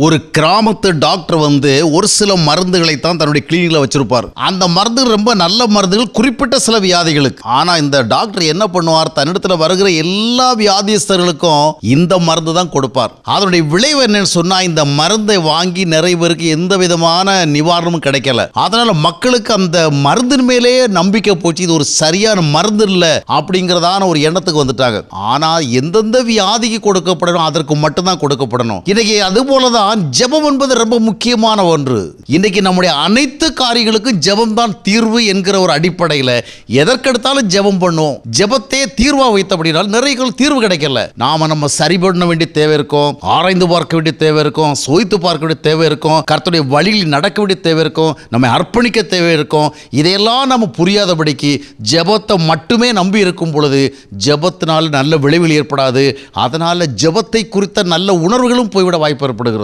ஒரு கிராமத்து டாக்டர் ஒரு சில மருந்துகளை தான் தன்னுடைய கிளினிக்ல வச்சிருப்பார். அந்த மருந்து ரொம்ப நல்ல மருந்துகள், குறிப்பிட்ட சில வியாதிகளுக்கு. ஆனா இந்த டாக்டர் என்ன பண்ணுவார், தன்னிடத்துல வருகிற எல்லா வியாதிஸ்தர்களுக்கும் இந்த மருந்து தான் கொடுப்பார். அதனுடைய விளைவு என்னன்னு சொன்னா, இந்த மருந்தை வாங்கி நிறைய பேருக்கு எந்த விதமான நிவாரணமும் கிடைக்கல. அதனால மக்களுக்கு அந்த மருந்தின் மேலேயே நம்பிக்கை போச்சு. இது ஒரு சரியான மருந்து இல்ல அப்படிங்கறதான ஒரு எண்ணத்துக்கு வந்துட்டாங்க. ஆனா எந்தெந்த வியாதிக்கு கொடுக்கப்படணும் அதற்கு மட்டும்தான் கொடுக்கப்படணும். இன்னைக்கு அது போலதான் ஜெபம் என்பது ரொம்ப முக்கியமான ஒன்று. இன்னைக்கு நம்முடைய அனைத்து காரியங்களுக்கும் ஜெபம் தான் தீர்வு என்கிற ஒரு அடிப்படையில் எதற்கெடுத்தாலும் ஜெபம் பண்ணுவோம். ஜெபத்தை தீர்வா வைத்தபடினால் நிறைய தீர்வு கிடைக்கல. நம்ம சரி பண்ண வேண்டிய தேவை இருக்கும், ஆராய்ந்து பார்க்க வேண்டிய தேவை இருக்கும், சோதித்து பார்க்க வேண்டிய தேவை இருக்கும், கர்த்தருடைய வழியில் நடக்க வேண்டிய தேவை இருக்கும், நம்ம அர்ப்பணிக்க தேவை இருக்கும். இதையெல்லாம் நம்ம புரியாதபடிக்கு ஜெபத்தை மட்டுமே நம்பி இருக்கும் பொழுது ஜெபத்தினால் நல்ல விளைவில் ஏற்படாது. அதனால ஜெபத்தை குறித்த நல்ல உணர்வுகளும் போய்விட வாய்ப்பு ஏற்படுகிறது.